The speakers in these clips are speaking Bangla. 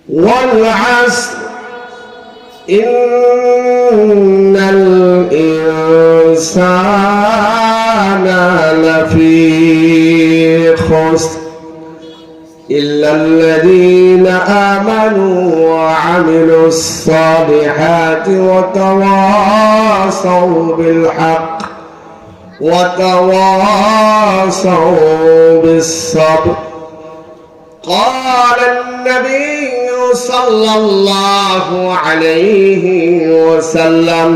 والعصر إن الإنسان لفي خسر إلا الذين آمنوا وعملوا الصالحات وتواصوا بالحق وتواصوا بالصبر. قال النبي صلى الله عليه وسلم: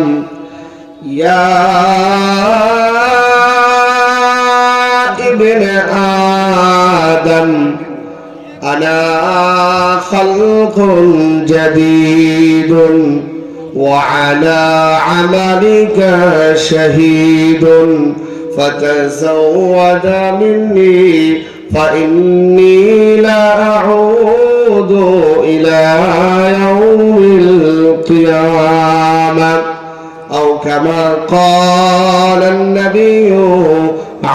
يا ابن آدم أنا خلق جديد وعلى عملك شهيد فتزود مني فإني لا أعود إلى يوم القيامة أو كما قال النبي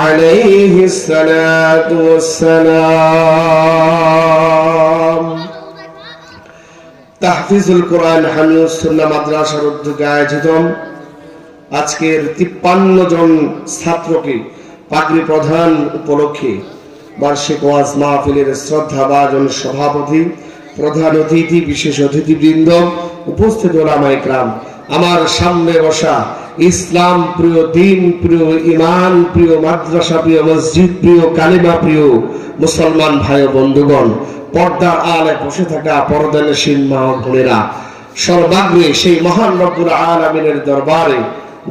عليه الصلاة والسلام. তাহফিজুল কোরআন হামিউস সুন্নাহ মাদ্রাসার উদ্যোগে আয়োজিত আজকের 53 জন ছাত্রকে পাগড়ি প্রদান উপলক্ষে বার্ষিক ওয়াজ মাহফিলের শ্রদ্ধাভাজন সভাপতি, প্রধান অতিথি, বিশেষ অতিথিবৃন্দ, উপস্থিত ওলামায়ে কেরাম, আমার সামনে বসা ইসলাম প্রিয়, দিন প্রিয়, ঈমান প্রিয়, মাদ্রাসা প্রিয়, মসজিদ প্রিয়, কালিমা প্রিয় মুসলমান ভাই ও বন্ধুগণ, পর্দার আড়ালে বসে থাকা পরদানশীল মা ও বোনেরা, সর্বাগ্রে সেই মহান রব্বুল আলামিনের দরবারে,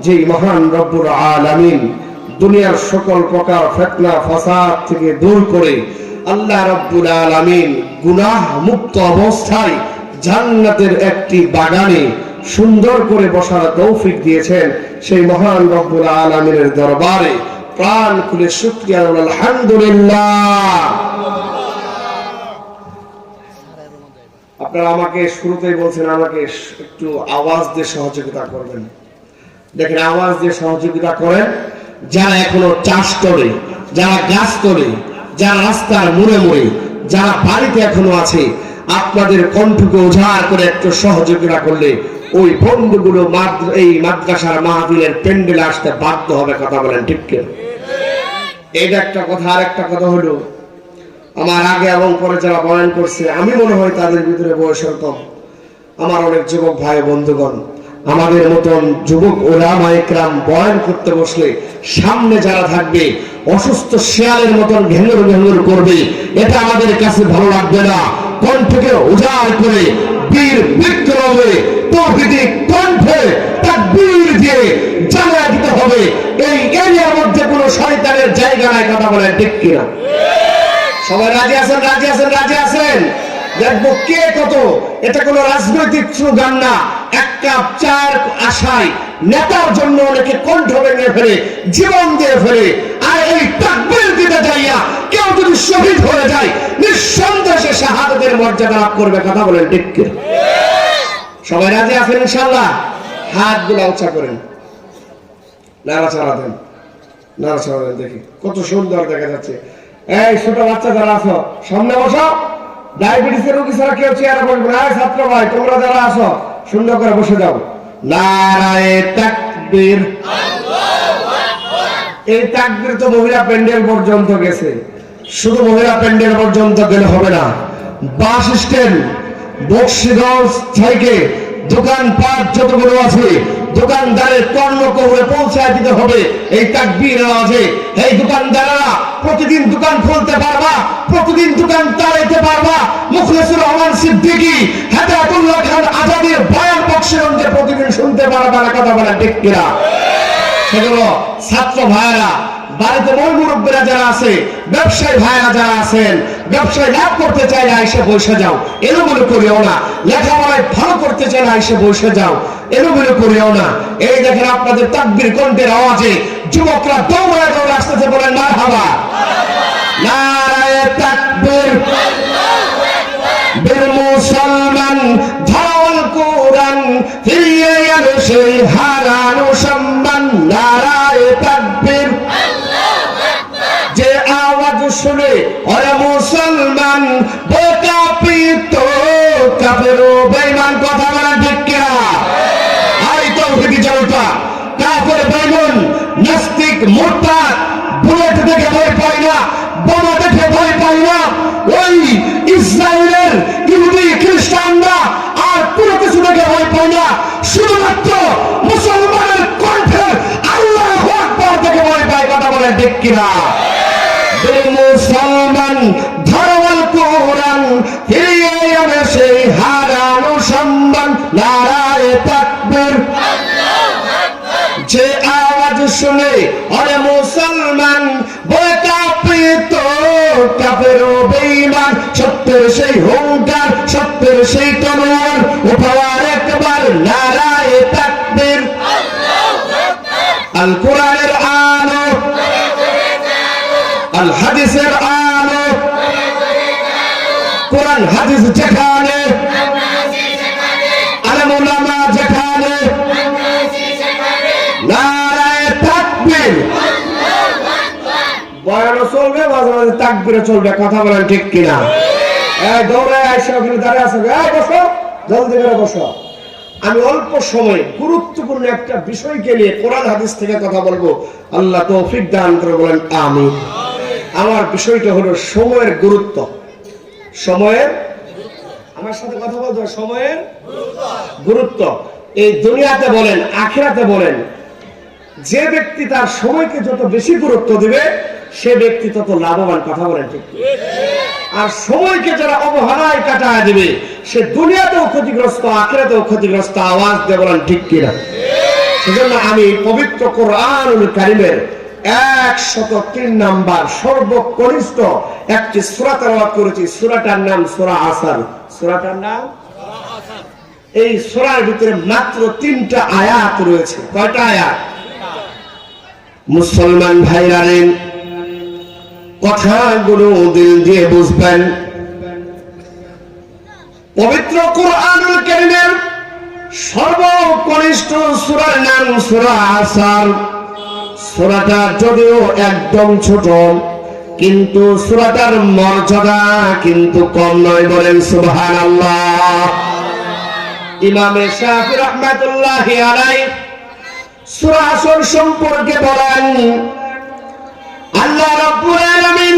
যেই মহান রব্বুল আলামিন দুনিয়ার সকল প্রকার ফিতনা ফাসাদ থেকে দূর করে আল্লাহ রাব্বুল আলামিন গুনাহ মুক্ত অবস্থায় জান্নাতের একটি বাগানে সুন্দর করে বসার তৌফিক দিয়েছেন, সেই মহান রব্বুল আলামিনের দরবারে প্রাণ খুলে শুকরিয়া ও আলহামদুলিল্লাহ। আপনারা আমাকে শুরুতেই বলছেন আমাকে একটু আওয়াজ দিয়ে সহযোগিতা করবেন। দেখেন, আওয়াজ দিয়ে সহযোগিতা করেন যারা এখনো চাষ করে, যারা গাছ করে, যারা রাস্তার মোড়ে মোড়ে, যারা বাড়িতে এখনো আছে, আপনাদের কণ্ঠকে উজাড় করে একটু সহযোগিতা করলে ওই বন্ধুগুলো এই মাদ্রাসার মাহফিলের প্যান্ডেলে আসতে বাধ্য হবে। কথা বলেন ঠিক কি? এটা একটা কথা। আর একটা কথা হলো, আমার আগে এবং পরে যারা বয়ান করছে, আমি মনে হয় তাদের ভিতরে বয়সের কম। আমার অনেক যুবক ভাই বন্ধুগণ, আমাদের মতন যুবক ওলামায়ে কেরাম বয়ান করতে বসলে সামনে যারা থাকবে অসুস্থ শিয়ালের মতন ঘেঙ্গুর ঘেঙ্গুর করবে, এটা আমাদের কাছে ভালো লাগবে না। কণ্ঠকে উজাড় করে বীর বিক্রমে তৌহিদি কণ্ঠে তাকবীর দিয়ে জানায় দিতে হবে এই এরিয়ার মধ্যে কোনো শয়তানের জায়গা নাই। কথা বলেন ঠিক কিনা? সবাই রাজি আছেন? রাজি আছেন? রাজি আছেন? দেখবো কে কত। এটা কোনো রাজনৈতিক স্লোগান না। এক কাপ চার আশায় নেতার জন্য অনেকে কণ্ঠ ভেঙে ফেলে, জীবন দিয়ে ফেলে। আর এই তাকবীর দিতে যাইয়া কেউ যদি শহীদ হয়ে যায়, নিঃসন্দেহে শাহাদাতের মর্যাদা লাভ করবে। কথা বলেন ঠিক কি? সবাই রাজি আছেন ইনশাআল্লাহ? হাতগুলো উঁচা করেন, নাড়াচাড়া দেন, নাড়াচাড়া দেন। দেখি কত সুন্দর দেখা যাচ্ছে। এই ছোট বাচ্চা যারা আছো সামনে বসো। ডায়াবেটিসের রোগী ছাড়া কেউ চেয়ারে বসবে না। ছাত্র ভাই তোমরা যারা আছো সুন্দর করে বসে যাও। নারায়ে তাকবীর, আল্লাহু আকবার। এই তাকবীর তো মহিলা প্যান্ডেল পর্যন্ত গেছে। শুধু মহিলা প্যান্ডেল পর্যন্ত গেলে হবে না। বাস স্ট্যান্ড, বক্সিগঞ্জ থেকে দোকানপাট যতগুলো আছে, দোকানদারের কর্ণকবরে পৌঁছায় দিতে হবে এই তাকবীর আওয়াজে। এই দোকানদাররা প্রতিদিন দোকান খুলতে পারবা, প্রতিদিন দোকান চালাইতে পারবা। মুখলেসুর রহমান সিদ্দিকী, হেদায়েতুল্লাহ খান আজাদের বয়ান বক্সিগঞ্জে প্রতিদিন শুনতে পারবা না। কথা বলা ঠিক কিনা? সেগুলো ছাত্র ভাইয়েরা, বাড়িতে বড় মুরব্বীরা যারা আছে, ব্যবসায়ী ভাইয়েরা যারা আছেন, ব্যবসায় লাভ করতে চাইলে আইসে বসে যাও, এলোমেলো করিও না। লেখাপড়ায় ভালো করতে চাইলে আইসে বসে যাও, এলোমেলো করিও না। এই দেখেন আপনাদের তাকবীর কণ্ঠের আওয়াজে যুবকরা দৌড়ায় দৌড়ে আসতেছে। বলেন মারহাবা, নারায়ে তাকবীর, আল্লাহু আকবার। বীর মুসলমান ধরাল কোরআন, ফিরিয়ে এলো সেই হারানো সম্মান। নারায়ে তাকবীর, আল্লাহু আকবার। যে আওয়াজ শুনে ওরে মুসলমান বোকা পিত কাফের বেঈমান কথা বলা ঠিক কিনা? আর তৌহিদি জনতা কাফের বেঈমান নাস্তিক মুরতাদ বুলেট দেখে ভয় পায় না, বোমা দেখে ভয় পায় না, ওই ইসরায়েলের ইহুদি খ্রিস্টানরা আর পুরো কিছু দেখে ভয় পায় না, শুধুমাত্র মুসলমানের কণ্ঠে আল্লাহু আকবার দেখে ভয় পায়। কথা বলে ঠিক কিনা? মুসলমান ধর্মাল কোরআন ফিরিয়ে আনে সেই হারানো সম্মান, নারায়ে তাকবীর। যে আওয়াজ শুনে ওরে মুসলমান ভয় কাঁপিত কাফের বেঈমান, সত্যের সেই হুঙ্কার, সত্যের সেই তলোয়ার উঠাওয়ার একবার নারায়ে তাকবীর। আল কোরআনের আলো, আল হাদিসের আলো, কোরআন হাদিস যেখানে, আলেম উলামা যেখানে, নারায়ে তাকবীর। বয়ানও চলবে, মাঝে মাঝে তাকবীরও চলবে। কথা বলেন ঠিক কিনা? এই দৌড়ে আইসা ওখানে দাঁড়িয়ে আছে, এই বসো, জলদি করে বসো। আমি অল্প সময় গুরুত্বপূর্ণ একটা বিষয়কে নিয়ে কোরআন হাদিস থেকে কথা বলবো। আল্লাহ তৌফিক দান করে, বলেন আমিন। আমার বিষয়টা হলো সময়ের গুরুত্ব। সময়ের, আমার সাথে কথা বলতে হবে, সময়ের গুরুত্ব। এই দুনিয়াতে বলেন আখিরাতে বলেন, যে ব্যক্তি তার সময়কে যত বেশি গুরুত্ব দিবে সে ব্যক্তি তত লাভবান। কথা বলেন ঠিক? আর সময়কে যারা অবহেলায় কাটায় দিবে সে দুনিয়াতেও ক্ষতিগ্রস্ত, আখিরাতেও ক্ষতিগ্রস্ত। আওয়াজ দিয়ে বলেন ঠিক কিনা? সেজন্য আমি পবিত্র কোরআনুল কারীমের 103 নাম্বার সর্বকনিষ্ঠ একটি সূরা তেলাওয়াত করেছি। সূরাটার নাম সূরা আসর। সূরাটার নাম আসর। এই সূরার ভিতরে মাত্র 3টা আয়াত রয়েছে। কয়টা আয়াত? মুসলমান ভাইরা রে, কথাগুলো দিল দিয়ে বুঝবেন। পবিত্র কোরআনুল কারীমের সর্বকনিষ্ঠ সূরার নাম সূরা আসর। সূরাটা যদিও একদম ছোট, কিন্তু সূরাটার মর্যাদা কিন্তু কম নয়। বলেন সুবহানাল্লাহ। ইমামে শাফি রাহমাতুল্লাহি আলাইহি সূরা আসর সম্পর্কে বলেন, আল্লাহ রাব্বুল আলামিন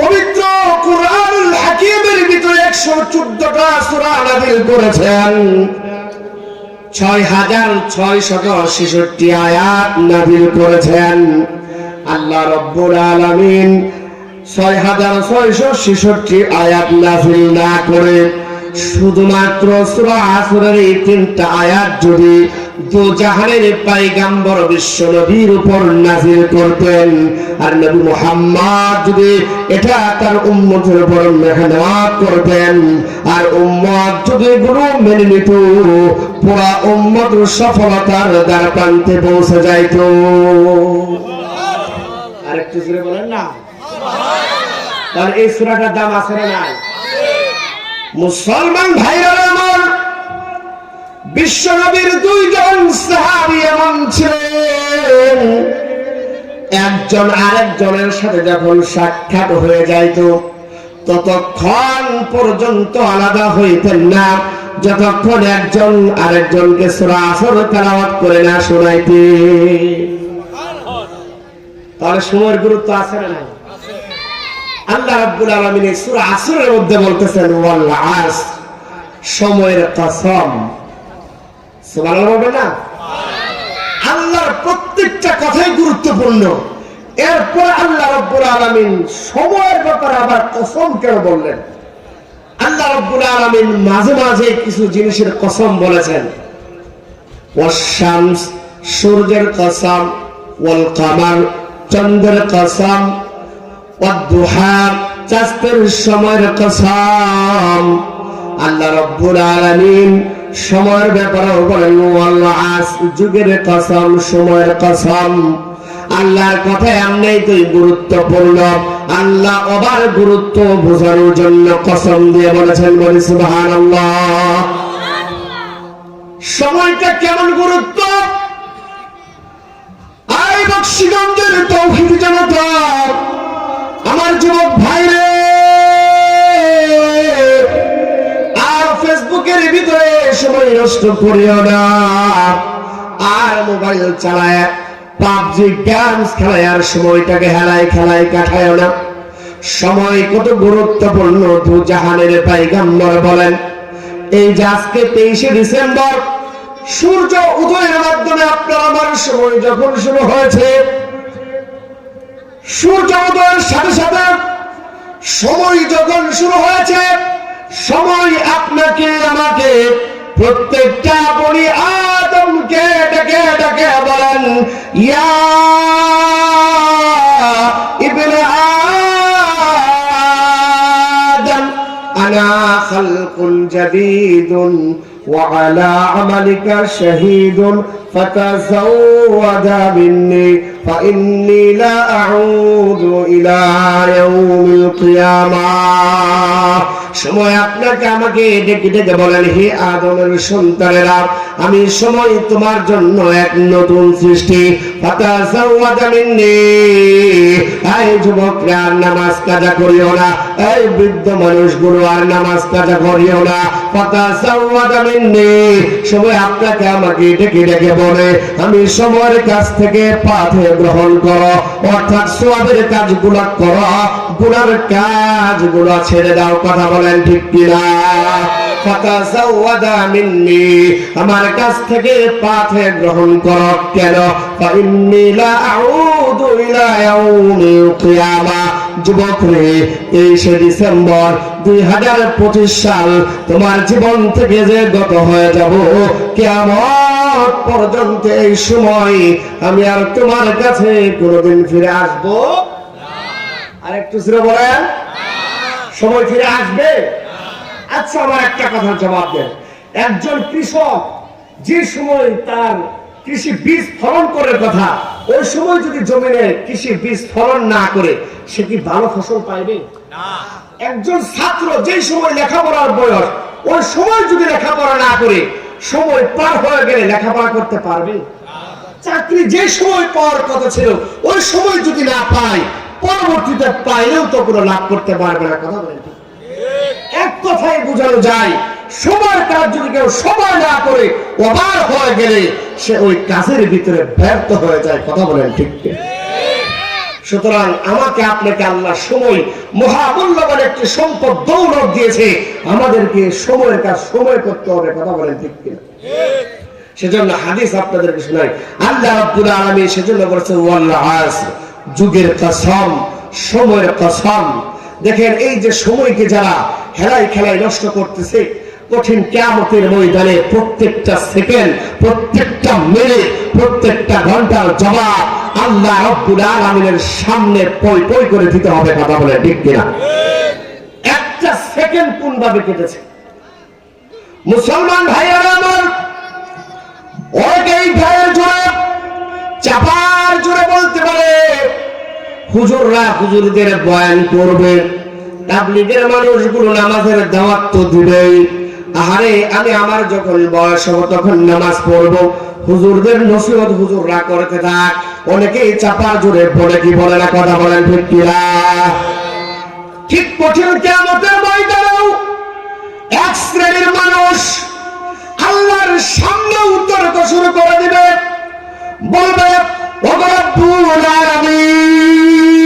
পবিত্র কোরআনুল হাকীমের ভিতরে 114টা সূরা নাযিল করেছেন, 6666 আয়াত নাযিল করেছেন। আল্লাহ রাব্বুল আলামিন 6666 আয়াত নাযিল না করে শুধুমাত্র সূরা আসরের এই 3টা আয়াত যদি দোজাহানের পয়গম্বর বিশ্ব নবীর উপর নাযিল করতেন, আর নবী মুহাম্মদ যদি এটা তার উম্মতের উপর মেহনত করতেন, আর উম্মত যদি গুরু মেনে নিত, পুরা উম্মত সফলতার দ্বার প্রান্তে পৌঁছে যাইত। আরেকটু জোরে বলেন না? তাহলে এই সূরাটার দাম আছে না নাই? মুসলমান ভাইরা আমার, বিশ্ব নবীর 2 জন সাহাবী এমন ছিলেন, একজন আরেকজনের সাথে যখন সাক্ষাৎ হয়ে যাইত ততক্ষণ পর্যন্ত আলাদা হইতেন না, যতক্ষণ একজন আরেকজনকে সূরা আসর তেলাওয়াত করে না শোনাইতেন। তাহলে সময়ের গুরুত্ব আছে না নাই? আল্লাহ রাব্বুল আলামিন এই সূরা আসরের মধ্যে বলতেছেন, ওয়াল আসর, সময়ের কসম। সুবহানাল্লাহ বলবেন না? আল্লাহর প্রত্যেকটা কথাই গুরুত্বপূর্ণ। এরপর আল্লাহ রাব্বুল আলামিন সময়ের ব্যাপারে আবার কসম কেন বললেন? আল্লাহ রাব্বুল আলামিন মাঝে মাঝে কিছু জিনিসের কসম বলেছেন। ওয়াস শামস, সূর্যের কসম, ওয়াল কামার, চন্দ্রের কসম, ওয়াদ দুহা, চাঁদের সময়ের কসম। আল্লাহ রাব্বুল আলামিন সময়ের ব্যাপারে বলেন, ওয়াল আসর, যুগের কসম, সময়ের কসম। আল্লাহর কথা এমনিই তো গুরুত্বপূর্ণ। আল্লাহ আবার গুরুত্ব বোঝানোর জন্য কসম দিয়ে বলেছেন। বলি সুবহানাল্লাহ। সময়টা কেমন গুরুত্ব? আই বক্সিগঞ্জের তৌহিদ জনতা, আমার যুবক ভাইরে, আর ফেসবুকের ভিতরে সময় নষ্ট করিও না, আর মোবাইল চালায় পাবজি গেমস খেলায় আর সময়টাকে হেলায় খেলায় কাটায় না। সময় কত গুরুত্বপূর্ণ দু জাহানের পয়গম্বর বলেন, এই যে আজকে 23শে ডিসেম্বর সূর্য উদয়ের মাধ্যমে আপনার আমার সময় যখন শুরু হয়েছে, সূর্য উদয়ের সাথে সাথে সময় যখন শুরু হয়েছে, সময় আপনাকে আমাকে প্রত্যেকটা বনি আদমকে ডেকে ডেকে বলেন, ইয়া ইবনে আদম আনা খালকুন জাদীদুন ওয়া আলা আমালিকা শাহীদুন ফাতাযাওয়াদা মিন্নি ফাইন্নী লা আউযু ইলা ইয়াউমিল কিয়ামাহ। সময় আপনাকে আমাকে ডেকে ডেকে বলেন, হে আদমের সন্তানেরা, আমি সময় তোমার জন্য এক নতুন সৃষ্টি। ফাতাযাওয়াদা মিন্নি, এই যুবকরা আর নামাজ কাজা করিও না, এই বৃদ্ধ মানুষগুলো আর নামাজ কাজা করিও না। ফাতাযাওয়াদা মিন্নি, সময় আপনাকে আমাকে ডেকে ডেকে বলে, আমি সময়ের কাছ থেকে পাথে গ্রহণ করো, অর্থাৎ সওয়াবের কাজগুলো করো, গুনার কাজগুলো ছেড়ে দাও। কথা বলেন ঠিক কিনা? ফাতাযাওয়াদা মিন্নি, আমার কাছ থেকে পাথে গ্রহণ করো। কেন? ফাইন্নী লা আউযু ইলা ইয়াউমিল কিয়ামাহ। যুবক রে, 23শে ডিসেম্বর 2025 সাল তোমার জীবন থেকে যে গত হয়ে যাব, কিয়ামত পর্যন্ত এই সময় আমি আর তোমার কাছে কোনোদিন ফিরে আসবো না। আর একটু জোরে বলেন, সময় ফিরে আসবে? আচ্ছা, আমার একটা কথার জবাব দেন। একজন কৃষক যে সময় তার কৃষি বীজ ফলন করার কথা, ওই সময় যদি জমিনে কৃষি বীজ ফলন না করে, সে কি ভালো ফসল পাইবে? না। একজন ছাত্র যে সময় লেখাপড়ার বয়স, ওই সময় যদি লেখাপড়া না করে, সময় পার হয়ে গেলে লেখাপড়া করতে পারবে? চাকরি যে সময় পাওয়ার কথা ছিল, ওই সময় যদি না পায়, পরবর্তীতে পাইলেও তো কোনো লাভ করতে পারবে না। কথা বলেন ঠিক? এক কথায় বোঝানো যায়, সময়ের কাজ যদি কেউ সময় না করে ওভার হয়ে গেলে, সে ওই কাজের ভিতরে ব্যর্থ হয়ে যায়। কথা বলেন ঠিক? সুতরাং আমাকে আপনাকে আল্লাহ সময় মহামূল্যবান একটি সম্পদ দৌলত দিয়েছে, আমাদেরকে সময়ের কাজ সময় করতে হবে। কথা বলেন ঠিক কিনা? সেজন্য হাদিস আপনাদেরকে শোনাই, আল্লাহ রাব্বুল আলামিন সেজন্য বলেছেন ওয়াল আসর, যুগের কসম, সময়ের কসম। দেখেন, এই যে সময়কে যারা হেলায় খেলায় নষ্ট করতেছে, কঠিন কিয়ামতের ময়দানে প্রত্যেকটা সেকেন্ড, প্রত্যেকটা মিনিট, প্রত্যেকটা ঘন্টার জবাব আল্লাহ রাব্বুল আলামিনের সামনে পই পই করে দিতে হবে। কথা বলে ঠিক কিনা? একটা সেকেন্ড কোন ভাবে কেটেছে? মুসলমান ভাইয়েরা আমার, অনেকেই ভাইয়ের জোরে চাপার জোরে বলতে পারে, হুজুররা হুজুরদের বয়ান করবে, তাবলীগের মানুষগুলো নামাজের দাওয়াত তো দিবেই। আহারে, আমি আমার যখন বয়স হবে তখন নামাজ পড়বো, হুজুরদের নসিহত হুজুররা করতে থাক। অনেকেই চাপার জোরে বলে কি বলে না? কথা বলেন ঠিক কিনা? ঠিক কঠিন কিয়ামতের ময়দানেও এক শ্রেণীর মানুষ আল্লাহর সামনে উত্তরত শুরু করে দিবে, বলবে, ও রব্বুল আলামিন,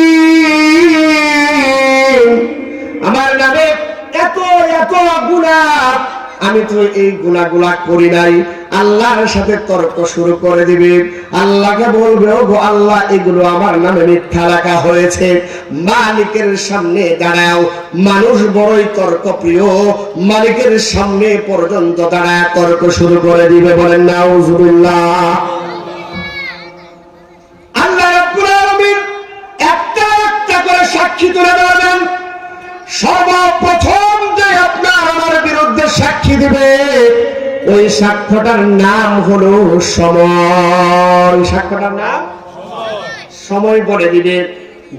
আমার নামে এত এত গুনাহ, আমি তো এই গুনাহগুলা করি নাই। আল্লাহর সাথে তর্ক শুরু করে দিবে। আল্লাহকে বলবে, ও গো আল্লাহ, এগুলো আমার নামে মিথ্যা লেখা হয়েছে। মালিকের সামনে দাঁড়াও। মানুষ বড়ই তর্ক প্রিয়, মালিকের সামনে পর্যন্ত দাঁড়ায় তর্ক শুরু করে দিবে। বলেন নাউজুবিল্লাহ। আল্লাহ রাব্বুল আলামিন একটা একটা করে সাক্ষী তুলে ধরবেন। সর্বপ্রথম যে আপনার আমার বিরুদ্ধে সাক্ষী দিবে, ওই সাক্ষ্যটার নাম হলো সময়। সাক্ষ্যটার নাম সময় বলে দিবে।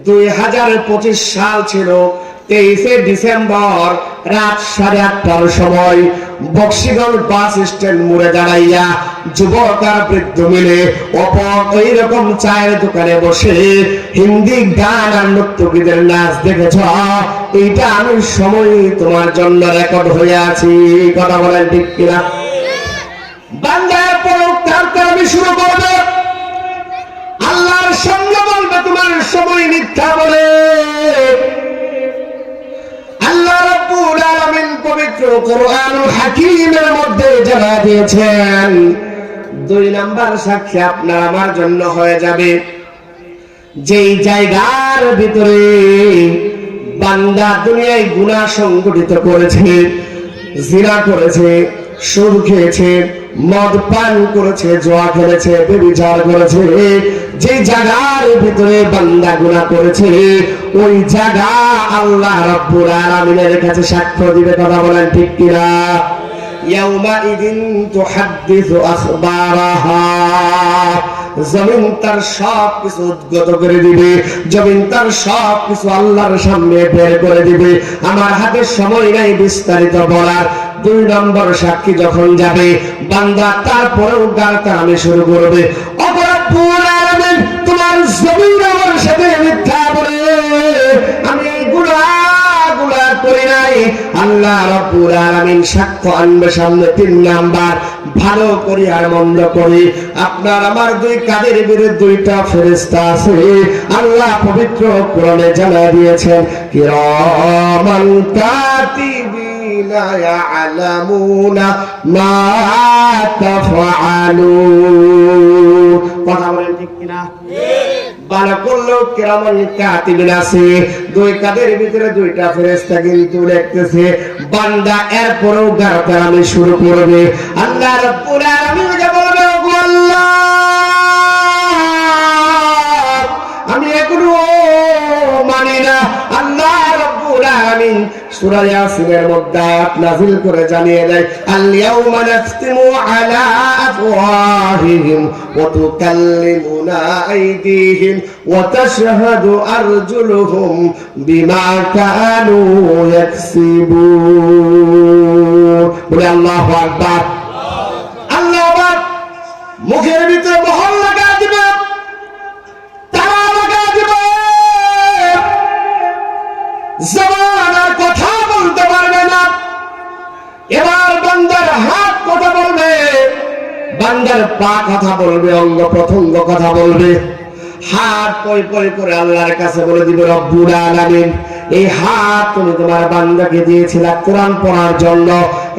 2025 সাল ছিল 23শে ডিসেম্বর রাত 8:30টার সময় বক্সিগঞ্জ বাস স্ট্যান্ড মোড়ে দাঁড়াইয়া যুবক আর বৃদ্ধ মিলে এইরকম চায়ের দোকানে বসে হিন্দি গান আর নর্তকীদের নাচ দেখেছ, এইটা আমি সময় তোমার জন্য রেকর্ড হয়ে আছি। কথা বলেন ঠিক কিনা? বান্দার পরকারমি শুরু করবে, আল্লাহর সঙ্গে বলবে তোমার সময় মিথ্যা বলে। আল্লাহ রাব্বুল আলামিন পবিত্র কোরআনুল হাকীমের মধ্যে জানা দিয়েছেন, 2 নাম্বার সাক্ষী আপনার আমার জন্য হয়ে যাবে যেই জায়গার ভিতরে বান্দা দুনিয়ায় গুনাহ সংগঠিত করেছে, জিনা করেছে, সুদ খেয়েছে, মদ পান করেছে, জুয়া খেলেছে, ব্যভিচার করেছে, যে জায়গার ভিতরে বান্দা গুনাহ করেছে ওই জায়গা আল্লাহ রাব্বুল আলামিনের কাছে সাক্ষ্য দিবে। কথা বলেন ঠিক কিনা? ইয়াউমাইদিন তুহাদ্দিসু আখবারাহা, জমিন তার সব কিছু উদ্গত করে দিবে, জমিন তার সব কিছু আল্লাহর সামনে বের করে দিবে। আমার হাতে সময় নাই বিস্তারিত বলার। 2 নম্বর সাক্ষী যখন যাবে বান্দা তারপরেও গালতারামি শুরু করবে, রব্বুল আলামিন তোমার জমিন আমার সাথে মিথ্যা বলে আমি এই গুনাহগুলো করি নাই। আল্লাহ রাব্বুল আলামিন সাক্ষ্য আনবে সামনে। 3 নাম্বার ভালো করি আর মন্দ করি আপনার আমার 2 কাঁধের বিরুদ্ধে 2টা ফেরেশতা আছে। আল্লাহ পবিত্র কোরআনে জানা দিয়েছেন, কিরামান কাতিবিনা ইয়ালামুনা মা তাফআলুন। কথা বলেন ঠিক কিনা? ভালো করলো কিরামান কাতিবিন আছে, 2 কাঁধের ভিতরে 2টা ফেরেশতা কিন্তু লিখতেছে। বান্দা এরপরেও গালতারামি শুরু করবে। আল্লাহ রাব্বুল আলামিন বলবে, ওগো আল্লাহ আমি এগুলো মানি না। আল্লাহ রাব্বুল আলামিন সূরা ইয়াসিনের মধ্যে আয়াত নাযিল করে জানিয়ে দেয়, আল ইয়াউমা নাখতিমু আলা আফওয়াহিহিম ওয়া তুকাল্লিমুনা আইদিহিম ওয়া তাশহাদু আরজুলুহুম বিমা কানু ইয়াকসিবুন। বলে আল্লাহু আকবার। আল্লাহ আকবার। মুখের ভিতরে মোহর লাগা দিবে, তালা লাগা দিবে, জবান আর কথা বলতে পারবে না। এবার বান্দার হাত কথা বলবে, বান্দার পা কথা বলবে, অঙ্গ প্রত্যঙ্গ কথা বলবে। হাত পয় পয় করে আল্লাহর কাছে বলে দিবে, রব্বুল আলামিন এই হাত তুমি তোমার বান্দাকে দিয়েছিলা কোরআন পড়ার জন্য,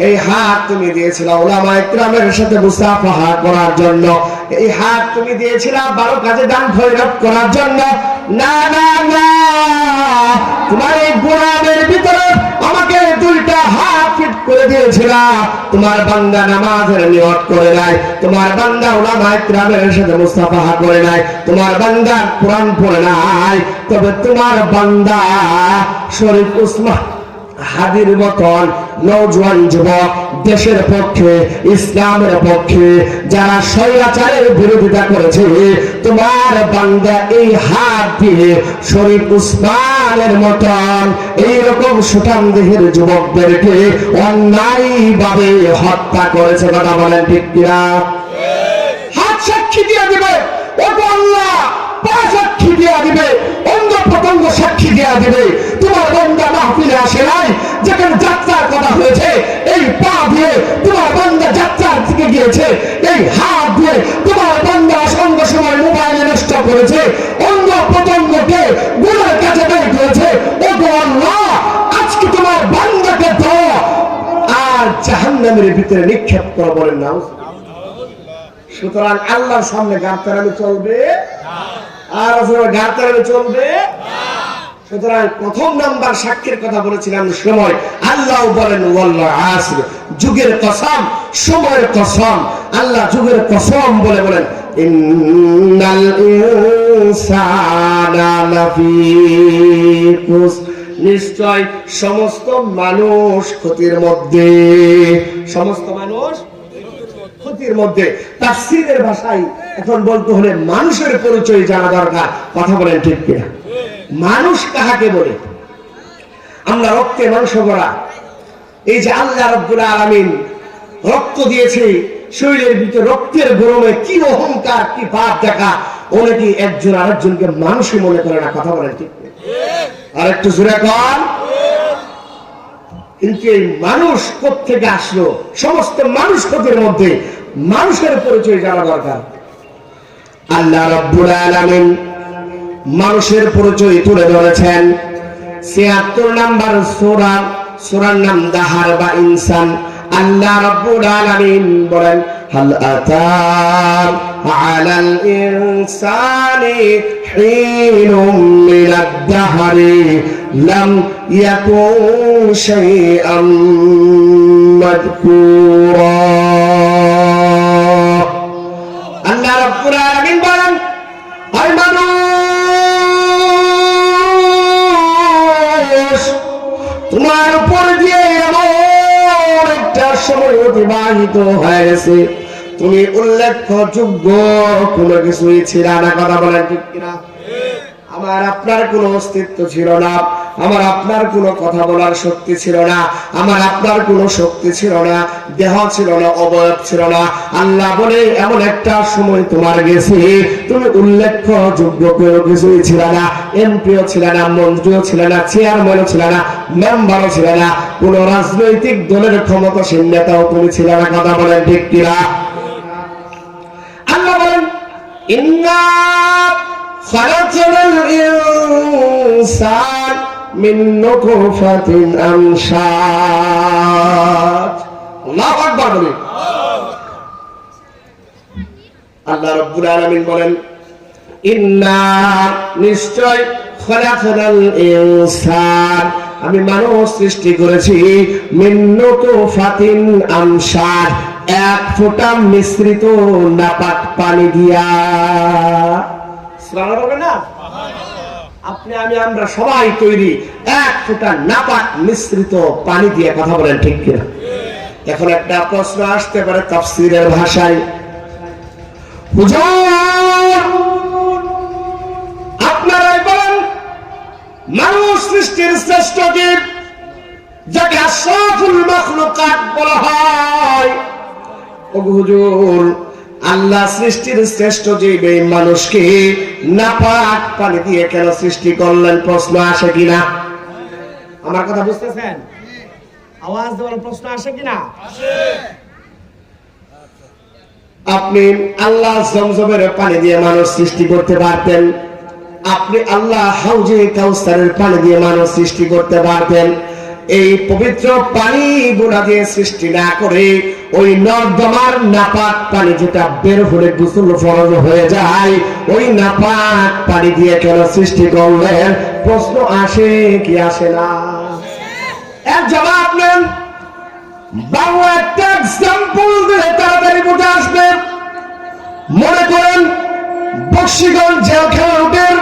এই হাত তুমি দিয়েছিলা উলামায়ে কিরামের সাথে মুসাফাহা করার জন্য, এই হাত তুমি দিয়েছিলা ভালো কাজে দান খয়রাত করার জন্য। না না না, তোমার এই গোলামের ভিতরে আমাকে 2টা হাত ফিট করে দিয়েছিলা। তোমার বান্দা নামাজের নিয়ত করে নাই, তোমার বান্দা উলামায়ে কিরামের সাথে মুসাফাহা করে নাই, তোমার বান্দা কোরআন পড়ে নাই, তবে তোমার বান্দা শরীফ উসমান হাদির মতন নওজোয়ান যুবক দেশের পক্ষে ইসলামের পক্ষে যারা স্বৈরাচারের বিরোধিতা করেছে, তোমার বান্দা এই হাত দিয়ে শরীফ উসমানের মতন এইরকম সুঠামদেহের যুবকদেরকে অন্যায়ভাবে হত্যা করেছে। কথা বলেন ঠিক কিনা? হাত সাক্ষী দিয়ে দিবে, ওগো আল্লাহ পা সাক্ষী দিয়ে দিবে, অঙ্গ প্রত্যঙ্গ সাক্ষী দিয়ে দিবে। তোমার বান্দা মাহফিলে আসে নাই, যেখানে যাত্রার কথা হয়েছে এই পা দিয়ে তোমার বান্দা যাত্রার দিকে গিয়েছে, এই হাত দিয়ে তোমার বান্দা অসংখ্য সময় মোবাইলে নষ্ট করেছে, অঙ্গ প্রত্যঙ্গকে গুনার কাছে বের করেছে। ওগো আল্লাহ আজকে তোমার বান্দাকে দাও আর জাহান্নামের ভিতরে নিক্ষেপ করো। বলেন না? সুতরাং আল্লাহর সামনে গারতারামি চলবে আর গারতারামি চলবে। সুতরাং 1 নাম্বার সাক্ষীর কথা বলেছিলাম সময়। আল্লাহ বলেন ওয়াল্লাহ আসর, যুগের কসম, সময়ের কসম। আল্লাহ যুগের কসম বলে বলেন, ইন্নাল ইনসানা লাফি খুসর, নিশ্চয় সমস্ত মানুষ ক্ষতির মধ্যে। সমস্ত মানুষ ক্ষতির মধ্যে। তাফসীরের ভাষায় এখন বলতে হলে মানুষের পরিচয় জানা দরকার। কথা বলেন ঠিক কিনা? মানুষ কাহাকে বলে? আমরা রক্তে মাংস গড়া। এই যে আল্লাহ রাব্বুল আলামিন রক্ত দিয়েছে, শরীরের ভিতরে রক্তের গরমে কি অহংকার, কি ভাব দেখা, অনেকে একজন আরেকজনকে মানুষই মনে করে না। কথা বলেন ঠিক? আর একটু জোরে কর। কিন্তু এই মানুষ কোত্থেকে আসলো? সমস্ত মানুষ ক্ষতির মধ্যে মানুষের পরিচয় জানা দরকার। আল্লাহ রাব্বুল আলামিন মানুষের পরিচয় তুলে ধরেছেন ৭৬ নম্বর সূরা, সূরার নাম দাহার বা ইনসান। আল্লাহ রাব্বুল আলামিন বলেন, হাল আতা আলাল ইনসানি হিনুম মিনাদ দাহরি লাম ইয়াকুন শাইআম মাযকুরা। আল্লাহ রাব্বুল আলামিন বলেন, হে মানুষ, তোমার উপর দিয়ে এমন একটা সময় অতিবাহিত হয়ে গেছে, তুমি উল্লেখযোগ্য কোনো কিছুই ছিল না। কথা বলেন ঠিক কিনা? আমার আপনার কোনো অস্তিত্ব ছিল না, আমার আপনার কোনো কথা বলার শক্তি ছিল না, আমার আপনার কোনো শক্তি ছিল না, দেহ ছিল না, অবয়ব ছিল না। আল্লাহ বলে এমন একটা সময় তোমার গেছে, তুমি উল্লেখযোগ্য কোনো কিছুই ছিল না। এমপিও ছিল না, মন্ত্রীও ছিল না, চেয়ারম্যানও ছিল না, মেম্বারও ছিল না, কোন রাজনৈতিক দলের ক্ষমতাসীন নেতাও তুমি ছিল না। কথা বলেন ঠিক কিনা? আল্লাহ বলেন, ইন্না খালাকনাল ইনসান মিন নুতফাতিন আমশাজ। আল্লাহু আকবার বলেন। আল্লাহ রাব্বুল আলামিন বলেন, ইন্না নিশ্চয় খালাকনাল ইনসান, আমি মানুষ সৃষ্টি করেছি মিন নুতফাতিন আমশাজ, এক ফোঁটা মিশ্রিত নাপাক পানি দিয়া। সুবহানাল্লাহ বলবেন না? আপনি আমি আমরা সবাই তৈরি এক ফোঁটা নাপাক মিশ্রিত পানি দিয়ে। কথা বলেন ঠিক কিনা? এখন একটা প্রশ্ন আসতে পারে তাফসীরের ভাষায়, হুজুর আপনারাই বলেন মানুষ সৃষ্টির শ্রেষ্ঠ জীব, যাকে আশরাফুল মাখলুকাত বলা হয়, ও হুজুর আল্লাহ সৃষ্টির শ্রেষ্ঠ জীব এই মানুষকে নাপাক পানি দিয়ে কেন সৃষ্টি করলেন? প্রশ্ন আসে কিনা? আমার কথা বুঝতেছেন? আওয়াজ দেওয়ার প্রশ্ন আসে কিনা? আপনি আল্লাহ জমজমের পানি দিয়ে মানুষ সৃষ্টি করতে পারতেন, আপনি আল্লাহ হাউজে কাউসারের পানি দিয়ে মানুষ সৃষ্টি করতে পারতেন। এই পবিত্র পানি গুণা দিয়ে সৃষ্টি না করে ওই নর্দমার নাপাক পানি যেটা বের হলে গোসল ফরজ হয়ে যায়, ওই নাপাক পানি দিয়ে কেন সৃষ্টি করলেন? প্রশ্ন আসে কি আসে না? এর জবাব নেন। বাংলা একটা এক্সাম্পল দিলে তাড়াতাড়ি বুঝে আসবে। মনে করেন বক্সিগঞ্জ জেলখানার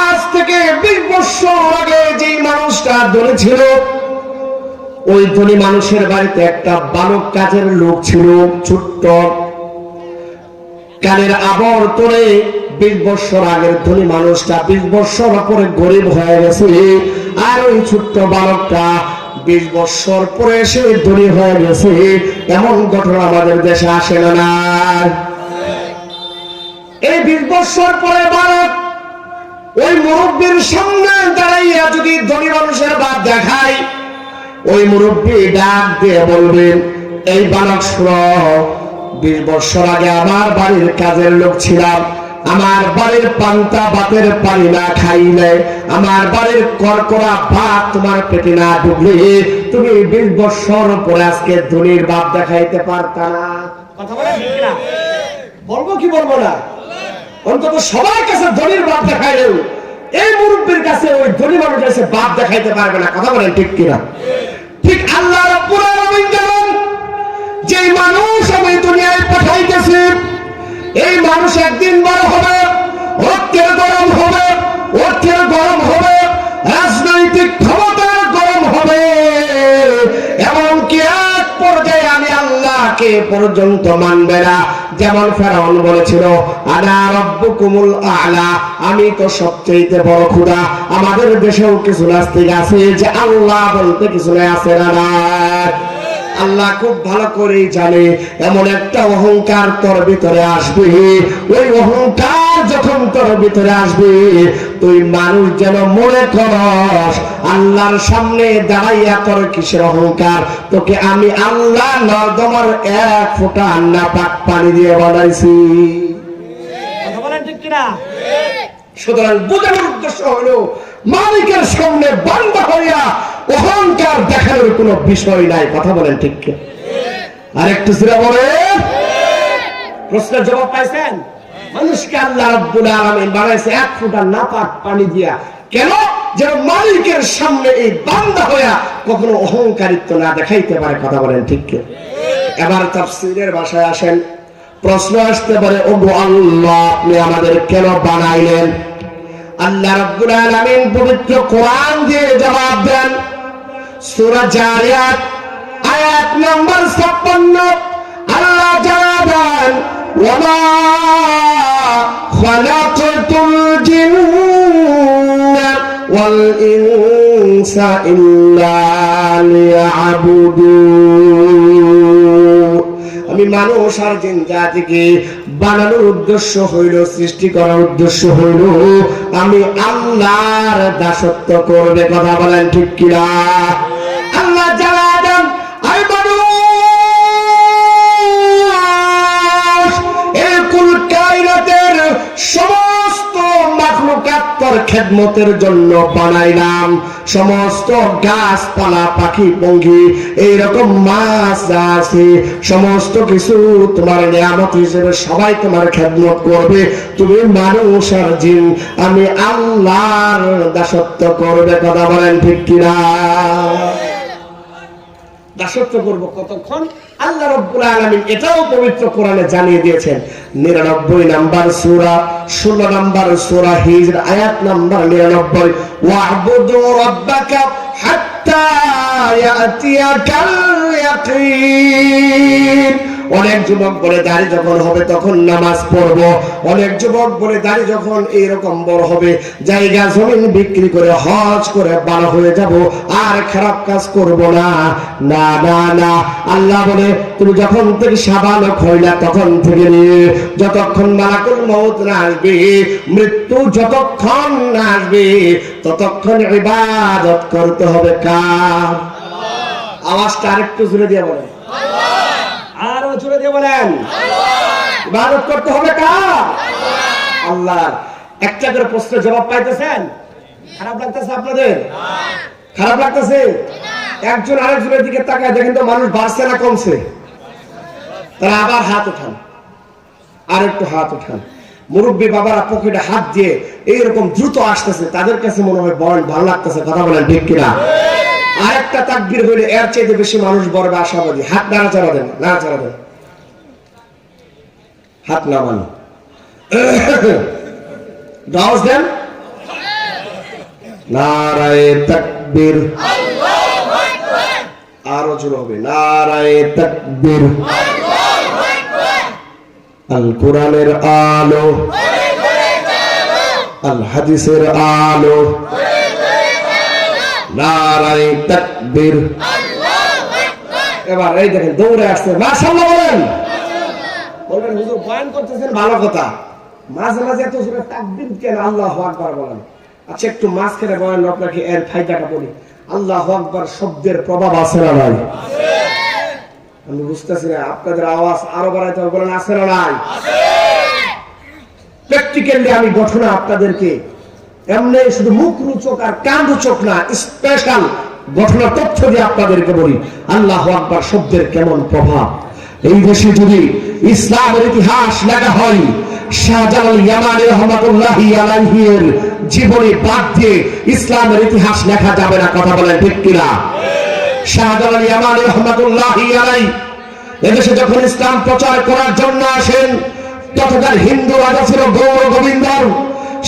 আজ থেকে 20 বছর আগে যে মানুষটা ধনী ছিল, ওই ধনী মানুষের বাড়িতে একটা বালক কাজের লোক ছিল, ছোট্ট কানের আবর্তনে 20 বছর আগের ধনী মানুষটা 20 বছর পরে গরিব হয়ে গেছে, আর ওই ছোট্ট বালকটা 20 বছর পরে সে ধনী হয়ে গেছে। এমন ঘটনা আমাদের দেশে আসে না? এই 20 বছর পরে বালক ওই মুরব্বীর সামনে দাঁড়াইয়া যদি ধনী মানুষের বাপ দেখায়, ওই মুরব্বী ডাক দিয়ে বলবেন, এই বালক শুনো, 20 বছর আগে আমার বাড়ির কাজের লোক ছিলাম, আমার বাড়ির পান্তা ভাতের পানি না খাইলে, আমার বাড়ির করকরা ভাত তোমার পেটে না ঢুকলে তুমি 20 বছর পরে আজকে ধনীর বাপ দেখাইতে পারতা না। কথা বলেন ঠিক না? বলবো কি বলবো না? অন্তত সবার কাছে ধনীর বাপ দেখাইলেও এই মুরব্বীর কাছে ওই ধনী মানুষ এসে বাপ দেখাইতে পারবে না। কথা বলেন ঠিক কিনা? ঠিক আল্লাহ রাব্বুল আলামিন জানেন যে মানুষ আমি দুনিয়ায় পাঠাইতেছি, এই মানুষ একদিন বড় হবে, অর্থের গরম হবে, অর্থের গরম হবে, রাজনৈতিক ক্ষমতার গরম হবে, এমনকি এক পর্যায়ে আমি আল্লাহকে পর্যন্ত মানবে না। যেমন ফেরাউন বলেছিল, আনা রাব্বুকুমুল আ'লা, আমি তো সবচেয়ে বড় খোদা। আমাদের দেশেও কিছু নাস্তিক আছে যে আল্লাহ বলতে কিছু আছে না? আল্লাহ খুব ভালো করেই জানে এমন একটা অহংকার তোর ভিতরে আসবে, ওই অহংকার যখন তোর ভিতরে আসবে তুই মানুষ যেন মনে করস আল্লাহর সামনে দাঁড়াইয়া তোর কিসের অহংকার, তোকে আমি আল্লাহ নর্দমার এক ফোঁটা নাপাক পানি দিয়ে বানাইছি। কথা বলেন ঠিক কিনা? সুতরাং বোঝানোর উদ্দেশ্য হলো মালিকের সামনে বান্দা হইয়া অহংকার দেখানোর কোনো বিষয় নাই। কথা বলেন ঠিক কিনা? আর একটু জোরে বলেন। প্রশ্নের জবাব পাইছেন? মানুষকে আল্লাহ রাব্বুল আলামিন বানাইছে এক ফোঁটা নাপাক পানি দিয়া। কেন? যেন মালিকের সামনে এই বান্দা হইয়া কখনো অহংকারিত্ব না দেখাইতে পারে। কথা বলেন ঠিক কিনা? এবার তাফসীরের ভাষায় আসেন। প্রশ্ন আসতে পারে, ওগো আল্লাহ আপনি আমাদের কেন বানাইলেন? আল্লাহ রাব্বুল আলামিন পবিত্র কোরআন দিয়ে জবাব দেন। সূরা জারিয়াত আয়াত নম্বর 56 আল্লাহ জানান, ওয়া খালাকাতুল জিন্না ওয়াল ইনসা ইল্লা লিয়াবুদুন। আমি মানুষ আর জিন জাতিকে বানানোর উদ্দেশ্য হইল, সৃষ্টি করার উদ্দেশ্য হইল আমি আল্লাহর দাসত্ব করবে। কথা বলেন ঠিক কিনা? আল্লাহ জানান, আই মানুষ এই কুল কায়নাতের সমস্ত মাখলুকাত তোর খেদমতের জন্য বানাইলাম। সমস্ত গাছপালা, পাখি পঙ্খী, এইরকম মাছ আছে, সমস্ত কিছু তোমার নিয়ামত হিসেবে সবাই তোমার খেদমত করবে। তুমি মানুষ আর জিন আমি আল্লাহর দাসত্ব করবে। কথা বলেন ঠিক কিনা? দাসত্ব করব কতক্ষণ? আল্লাহ রাব্বুল আলামিন এটাও পবিত্র কোরআনে জানিয়ে দিয়েছেন। 99 নাম্বার সূরা, 16 নাম্বার সূরা হিজর আয়াত নাম্বার 99, ওয়া'বুদু রাব্বাকা হাত্তা ইয়াতিয়াকাল ইয়াকিন। অনেক যুবক বলে দাড়ি যখন হবে তখন নামাজ পড়বো, অনেক যুবক বলে দাড়ি যখন এইরকম বড় হবে জায়গা জমিন বিক্রি করে হজ করে বড় হয়ে যাব, আর খারাপ কাজ করব না। না না না, আল্লাহ বলে তুমি যখন থেকে সাবালক হইলা তখন থেকে নিয়ে যতক্ষণ মালাকুল মউত না আসবে, মৃত্যু যতক্ষণ না আসবে ততক্ষণ ইবাদত করতে হবে কার? আওয়াজটা আরেকটু জোরে দিয়ে বলেন। আরো জোরে দিয়ে বলেন। ইবাদত করতে হবে কার? আল্লাহর। একটা করে প্রশ্নের জবাব পাইতেছেন? খারাপ লাগতেছে আপনাদের? খারাপ লাগতেছে? একজন আরেকজনের দিকে তাকায় দেখেন তো মানুষ বাড়ছে না কমছে? তাহলে আবার হাত উঠান, আর একটু হাত উঠান। মুরব্বী বাবারা পকেটে হাত দিয়ে এইরকম দ্রুত আসতেছে, তাদের কাছে মনে হয় বড় ভালো লাগতেছে। কথা বলেন ঠিক কিনা? আরেকটা তাকবীর হইলে এর চাইতে বেশি মানুষ বড় আশাবাদী। হাত নাড়াচাড়া দেন, নাড়াচাড়া দেন, হাত নামান, দাওয়াজ দেন। নারায়ে তাকবীর, আরো জোরে হবে, নারায়ে তাকবীর। আল কোরআনের আলো, আল হাদিসের আলো, নারায়ে তাকবীর। এবার এই দেখেন দৌড়ে আসছে, মাশাআল্লাহ বলেন। বলবেন হুজুর বয়ান করতেছেন ভালো কথা, মাঝে মাঝে এত জোরে তাকবীর কেন? আল্লাহু আকবার বলেন। আচ্ছা একটু মাঝখানে বয়ান আপনাকে এর ফায়দাটা বলি। আল্লাহু আকবার শব্দের প্রভাব আছে না নাই? আমি বুঝতেছি না, আপনাদের আওয়াজ আরো বাড়াইতে হবে, বলেন আছে না নাই? প্র্যাকটিক্যালি আমি ঘটনা আপনাদেরকে এমনি শুধু মুখ রুচক আর কান রুচক না, স্পেশাল ঘটনা তথ্য দিয়ে আপনাদেরকে বলি আল্লাহু আকবার শব্দের কেমন প্রভাব। এই দেশে যদি ইসলামের ইতিহাস লেখা হয়, শাহজালাল ইয়ামানী রাহমাতুল্লাহি আলাইহির জীবনী বাদ দিয়ে ইসলামের ইতিহাস লেখা যাবে না। কথা বলেন ঠিক কিনা? শাহজালাল ইয়ামানী রাহমাতুল্লাহি আলাইহি এদেশে যখন ইসলাম প্রচার করার জন্য আসেন, তখনকার হিন্দু রাজা ছিল গৌর গোবিন্দর।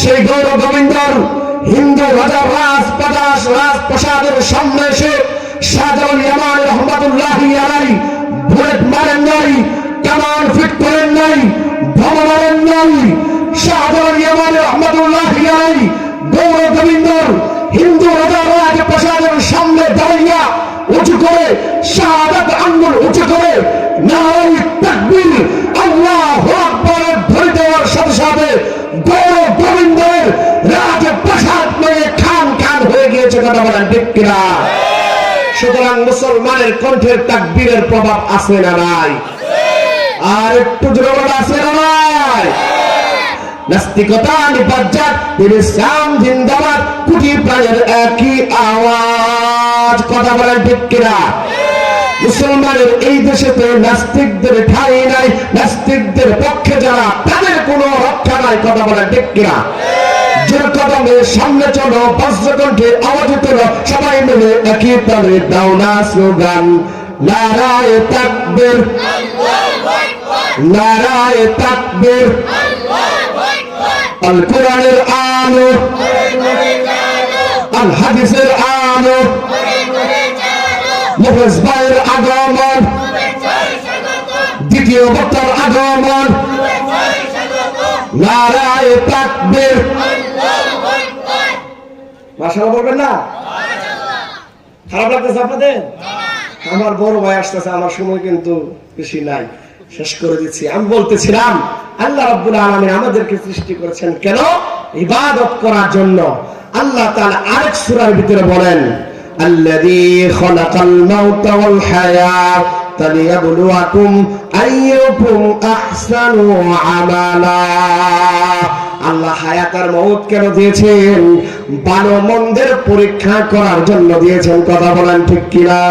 সেই গৌর গোবিন্দর হিন্দু রাজা রাজপ্রাসাদের সামনে এসে শাহজালাল ইয়ামানী রাহমাতুল্লাহি আলাইহি বুলেট মারেন নাই, কামান ফিট করেন নাই, বোমা মারেন নাই। শাহজালাল ইয়ামানী রাহমাতুল্লাহি আলাইহি গৌর গোবিন্দর হিন্দু রাজা রাজপ্রাসাদের সামনে দাঁড়িয়ে উঁচু করে, শাহাদাত আঙ্গুল উঁচু করে নারায়ে তাকবীর আল্লাহু আকবার ধরে দেওয়ার সাথে সাথে গৌর গোবিন্দের রাজপ্রাসাদ নিয়ে খান খান হয়ে গিয়েছে। কথা বলেন ঠিক কিনা? সুতরাং মুসলমানের কণ্ঠের তাকবীরের প্রভাব আছে না নাই? আর একটু জোরে বলা আছে না নাই? নাস্তিকতা নিপাজ্জাত, ইসলাম জিন্দাবাদ, কোটি প্রাণের একই আওয়াজ। কথা বলেন ঠিক কিনা? মুসলমানের এই দেশেতে নাস্তিকদের ঠাঁই নাই, নাস্তিকদের পক্ষে যারা তাদের কোনো রক্ষা নাই। কথা বলেন ঠিক কিনা? জোর কদমে সামনে চলো, বজ্রকণ্ঠে আওয়াজ তোলো, সবাই মিলে একই তালে দাও না স্লোগান, নারায়ে তাকবীর, নারায়ে তাকবীর, আল কোরআনের আলো, আল হাদিসের আলো, মুফাস ভাইয়ের আগমন, দ্বিতীয় বক্তার আগমন, নারায়ে তাকবীর। মাশাআল্লাহ বলবেন না? খারাপ লাগতেছে আপনাদের? আমার বড় ভাই আসতেছে, আমার সময় কিন্তু বেশি নাই, শেষ করে দিচ্ছি। আমি বলতেছিলাম আল্লাহ রাব্বুল আলামিন আমাদেরকে সৃষ্টি করেছেন কেন? ইবাদত করার জন্য। আল্লাহ তাআলা আরেক সূরার ভিতরে বলেন, আল্লাযী খালাকাল মাউতা ওয়াল হায়াত লিয়াবলুয়াকুম আইয়ুকুম আহসানু আমালা। আল্লাহ হায়াত আর মউত কেন দিয়েছেন? ভালো মন্দের পরীক্ষা করার জন্য দিয়েছেন। কথা বলেন ঠিক কিনা?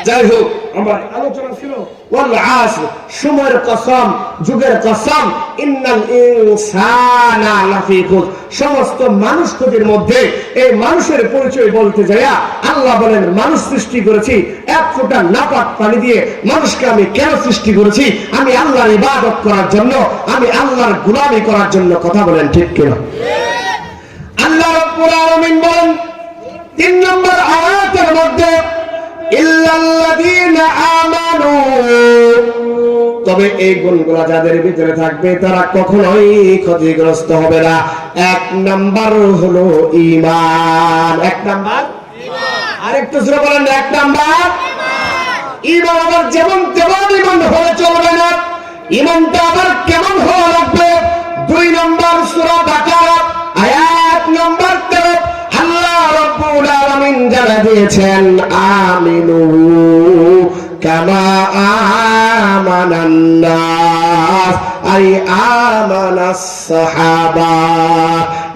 যাই হোক, আমার আলোচনা ছিল ওয়াল আসর, সময়ের কসম, যুগের কসম, ইন্নাল ইনসানা লাফি খুসর, সমস্ত মানুষ ক্ষতির মধ্যে। এই মানুষের পরিচয় বলতে যাইয়া আল্লাহ বলেন, মানুষ সৃষ্টি করেছি এক ফোঁটা নাপাক পানি দিয়ে। মানুষকে আমি কেন সৃষ্টি করেছি? আমি আল্লাহর ইবাদত করার জন্য, আমি আল্লাহর গোলামি করার জন্য। কথা বলেন ঠিক কিনা? আল্লাহ রাব্বুল আলামিন বলেন ৩ নম্বর আয়াতের মধ্যে, ইল্লাল্লাযীনা আমানু, তবে এই গুণগুলো যাদের ভিতরে থাকবে তারা কখনোই ক্ষতিগ্রস্ত হবে না। ১ নাম্বার হলো ঈমান। ১ নাম্বার ঈমান। আরেকটু জোরে বলেন, ১ নাম্বার ঈমান। ঈমান আবার যেমন তেমন ঈমান হলে চলবে না, ঈমানটা আবার কেমন হওয়া লাগবে? ২ নম্বর সূরা বাকারা আয়াত নম্বর 13, আল্লাহ রাব্বুল আলামিন জানা দিয়েছেন, আমিনু কামা আমানান নাস, আই আমানাস সাহাবা।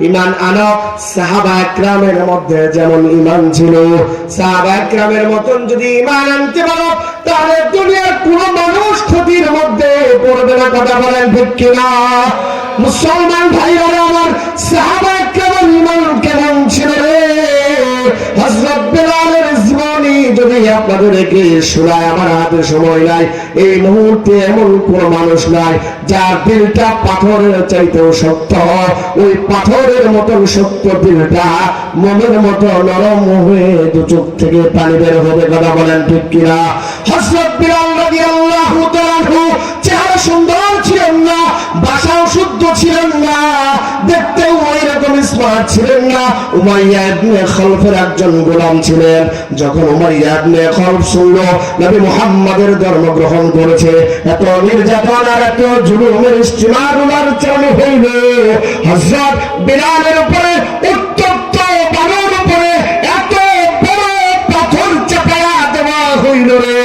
ঈমান আনো, সাহাবা একরামের মধ্যে যেমন ঈমান ছিল, সাহাবা একরামের মতন যদি ঈমান আনতে পারো, তাহলে দুনিয়ার কোনো মানুষ ক্ষতির মধ্যে পড়বে না। কথা বলেন ঠিক কিনা? মুসলমান ভাইরা আমার, সাহাবা একরামের ঈমান কেমন ছিল রে? হযরত বিলালের জীবনী যদি আপনাদেরকে শোনায়, আমার হাতে সময় নাই, এই মুহূর্তে এমন কোন মানুষ নাই যার দিলটা পাথরের চাইতেও শক্ত। ওই পাথরের মতন শক্ত দিলটা মনের মতো নরম হয়ে দু চোখ থেকে পানি বের হবে। কথা বলেন ঠিক কিনা? হযরত বিলাল রাদিয়াল্লাহু তাআলা চেহারা সুন্দর ছিলেন না, ভাষাও শুদ্ধ ছিলেন না, দেখতেও ওইরকম স্মার্ট ছিলেন না। উমাইয়া ইবনে খালফের একজন গোলাম ছিলেন। যখন উমাইয়া ইবনে খালফ শুনল নবী মুহাম্মাদের ধর্ম গ্রহণ করেছে, এত নির্যাতন আর এত জুলুমের ইস্তেমাল উনার চালু হইল, হযরত বিলালের উপরে উত্তপ্ত বালুর উপরে এত বড় পাথর চাপায়া দেওয়া হইল রে,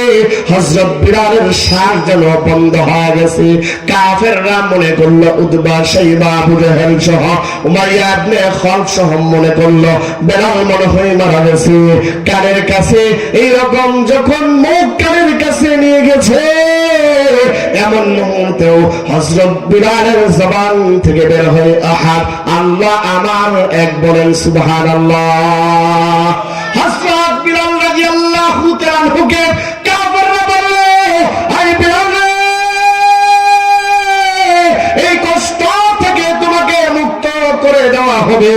হযরত বিলালের শ্বাস যেন বন্ধ হয়ে গেছে। কাফেররা মনে করল উতবা, শাইবা, আবু জাহেল সহ উমাইয়া ইবনে খালফ সহ মনে করল বিলাল মনে হয় মারা গেছে। কানের কাছে এইরকম যখন মুখ কানের কাছে নিয়ে গেছে, এমন মুহূর্তেও হযরত বিলালের জবান থেকে বের হয়ে আহাদ, আল্লাহ আমার এক, বলেন সুবহানাল্লাহ। হযরত বিলাল রাদিয়াল্লাহু তাআলা হুকে কাফেররা বলল, আই বিলাল, এই কষ্ট থেকে তোমাকে মুক্ত করে দেওয়া হবে।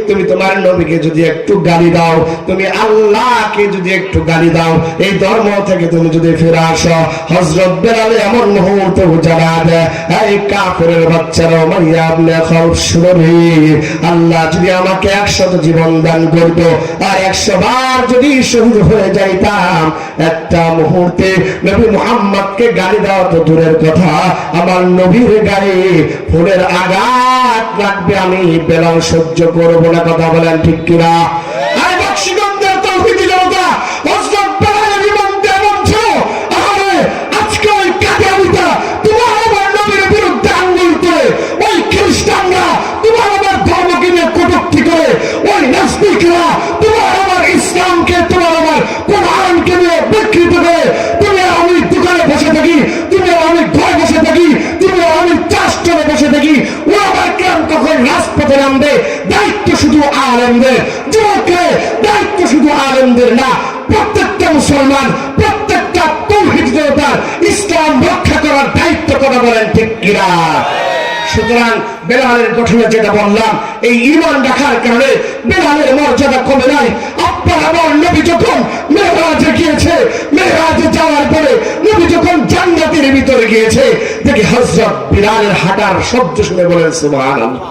তুমি তোমার নবীকে যদি একটু গালি দাও, তুমি আল্লাহকে যদি একটু গালি দাও, এই ধর্ম থেকে তুমি যদি ফিরে আসো, হযরত বেলাল এমন মুহূর্তে জানা দেয়, এই কাফেরের বাচ্চারা, উমাইয়া ইবনে খালফ শুনবি, আল্লাহ যদি আমাকে 100 জীবন দান করতো আর 100 বার যদি শহীদ হয়ে যাইতাম, একটা মুহূর্তে নবী মুহাম্মদকে গালি দেওয়া তো দূরের কথা, আমার নবীর গায়ে ফুলের আঘাত লাগবে, আমি বেলাল সহ্য করবো না। কথা বলেন ঠিক কিনা? আর বক্সিগঞ্জের তৌহিদি জনতা, হযরত বেলালের জীবন তেমন ছিল। আরে আজকে ওই কাদিয়ানীরা তোমার আমার নবীর বিরুদ্ধে আঙ্গুল তুলে, ওই খ্রিস্টানরা তোমার আমার ধর্মকে নিয়ে কটূক্তি করে, ওই নাস্তিকরা তোমার আমার ইসলামকে, তোমার আমার কোরআনকে নিয়ে বিকৃত করে, তুমি আমি দোকানে বসে থাকি, তুমি আমি ঘরে বসে থাকি, তুমি আমি চাষটনে বসে থাকি, ওলামায়ে কেরাম কখন রাজপথে নামবে? দায়িত্ব শুধু আলেমদের। যুবকরা, দায়িত্ব শুধু আলেমদের না, প্রত্যেকটা মুসলমান, প্রত্যেকটা তৌহিদি জনতার ইসলাম রক্ষা করার দায়িত্ব। কথা বলেন ঠিক কিনা? সুতরাং বেলালের গঠনে যেটা বললাম, এই ঈমান রাখার কারণে বেলালের মর্যাদা কমে নাই। আপনার আমার নবী যখন মেরাজে গিয়েছে, মেরাজে যাওয়ার পরে নবী যখন জান্নাতের ভিতরে গিয়েছে, দেখি হযরত বিলালের হাঁটার শব্দ শুনে বলেন সুবহানাল্লাহ।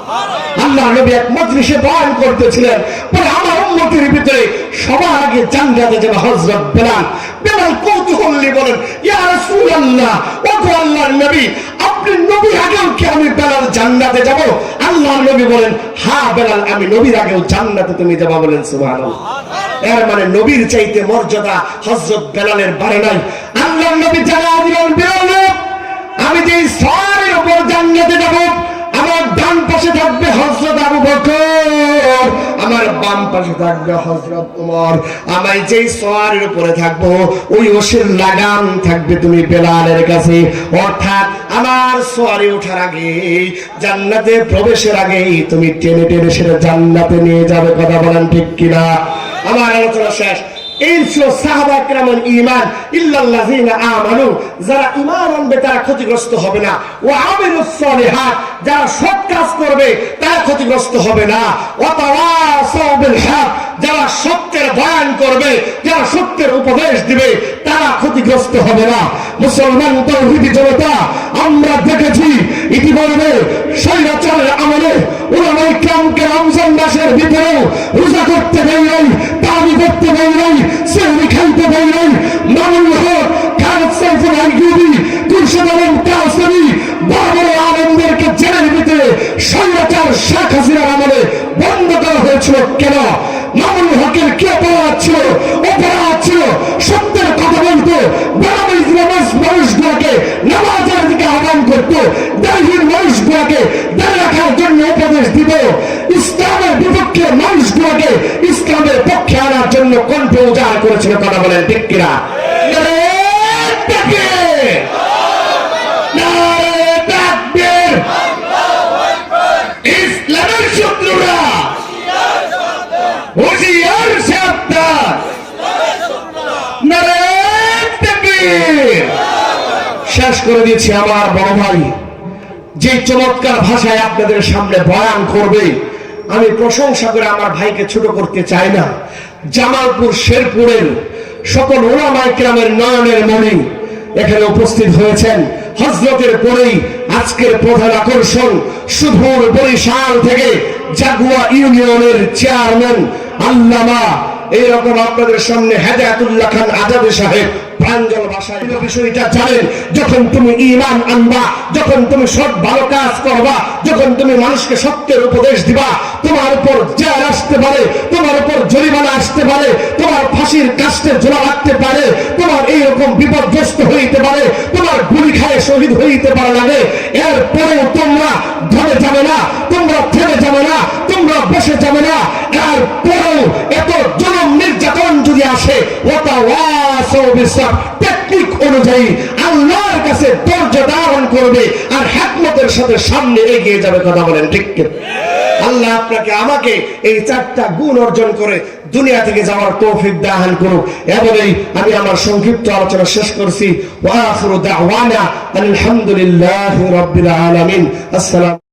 আল্লাহ নবী এক মজলিসে বয়ান করতেছিলেন, বলে আমার উম্মতের ভিতরে সবার আগে জান্নাতে যাবে হযরত বেলাল। বেলাল কৌতূহল নিয়ে বলেন, ইয়া রাসূলুল্লাহ, ও গো আল্লাহর নবী, আপনি নবীর আগেও কি আমি বেলাল জান্নাতে যাব? আল্লাহর নবী বলেন, হ্যাঁ বেলাল, আমি নবীর আগেও জান্নাতে তুমি যাবা। বলেন সুবহানাল্লাহ। এর মানে নবীর চাইতে মর্যাদা হযরত বেলালের বাড়ে নাই। আল্লাহর নবী জানা দিলেন, বেলাল, আমি যে সওয়ারের উপর জান্নাতে যাব, আমার ডান পাশে থাকবে হযরত আবু বকর, আমার বাম পাশে থাকবে হযরত ওমর। আমি যেই সওয়ারের উপরে থাকবো, ওই ওশের লাগাম থাকবে তুমি বেলালের কাছে। অর্থাৎ আমার সওয়ারে ওঠার আগে, জান্নাতে প্রবেশের আগে তুমি টেনে টেনে সেটা জান্নাতে নিয়ে যাবে। কথা বলেন ঠিক কিনা? আমার আলোচনা শেষ। এই ছিল সাহাবা কেরামের ঈমান, ইল্লাল্লাযিনা আমানু, যারা ঈমান আনবে তারা ক্ষতিগ্রস্ত হবে না। ওয়া আমিলুস সালিহাত, যারা সৎ কাজ করবে তারা ক্ষতিগ্রস্ত হবে না। ওয়া তাওয়াসাউ বিল হক, যারা সত্যের বয়ান করবে, যারা সত্যের উপদেশ দিবে তারা ক্ষতিগ্রস্ত হবে না। মুসলমান তৌহিদি জনতা, আমরা দেখেছি ইতিপূর্বে স্বৈরাচারের আমলে উলামায়ে কেরামকে রমজান মাসের ভিতরেও রোজা করতে দেয় নাই, তারাবি করতে দেয় নাই, সেহরি খাইতে দেয় নাই। মামুনুল হক, খালেদ সাইফুল আইয়ুবী, খুরশেদ আলম কাউসারী, বড় বড় আলেমদেরকে জেলের ভিতরে স্বৈরাচার শেখ হাসিনার আমলে বন্ধ করা হয়েছিল। কেন? মামুনুল হকের কি অপরাধ ছিল? অপরাধ ছিল সত্যের কথা বলতো, মানুষগুলোকে নামাজের দিকে আহ্বান করতো, দাঁড়িয়ে মানুষগুলোকে দাঁড়িয়ে রাখার জন্য উপদেশ দিত, ইসলামের বিপক্ষে মানুষগুলোকে ইসলামের পক্ষে আনার জন্য কণ্ঠ উজাড় করেছিল। কথা বলেন ঠিক কিনা? ইসলামের শত্রুরা হুঁশিয়ার সাবধান, নারায়ে তাকবীর। শেষ করে দিয়েছি আমার বড় ভাই যে চমৎকার ভাষায় আপনাদের সামনে বয়ান করবে, আমি প্রশংসা করে আমার ভাইকে ছোট করতে চাই না। জামালপুর শেরপুরের সকল উলামায়ে কেরামের নয়নের মণি এখানে উপস্থিত হয়েছেন। হযরতের পরেই আজকের প্রধান আকর্ষণ সুদূর বরিশাল থেকে জাগুয়া ইউনিয়নের চেয়ারম্যান আল্লামা, এইরকম আপনাদের সামনে হেদায়েতুল্লাহ খান আজাদী সাহেব প্রাঞ্জল ভাষায় বিষয়টা জানেন। যখন তুমি ঈমান আনবা, যখন তুমি সৎ ভালো কাজ করবা, যখন তুমি মানুষকে সত্যের উপদেশ দিবা, তোমার উপর জেল আসতে পারে, তোমার উপর জরিমানা আসতে পারে, তোমার ফাঁসির কাস্টে ঝোলা লাগতে পারে, তোমার এইরকম বিপদগ্রস্ত হইতে পারে, তোমার গুলি খায় শহীদ হইতে পারে লাগে, এরপরেও তোমরা ধরে যাবে না, তোমরা থেমে যাবে না, তোমরা বসে যাবে না। এরপরেও এত জুলুম নির্যাতন যদি আসে, টেকনিক অনুযায়ী আল্লাহর কাছে ধৈর্য ধারণ করবে আর হিকমতের সাথে সামনে এগিয়ে যাবে। কথা বলেন ঠিক কি? আল্লাহ আপনাকে আমাকে এই 4টা গুণ অর্জন করে দুনিয়া থেকে যাওয়ার তৌফিক দান করুক। এবারেই আমি আমার সংক্ষিপ্ত আলোচনা শেষ করছি। ওয়া আখিরু দাওয়ানা আলহামদুলিল্লাহি রাব্বিল আলামিন। আসসালাম।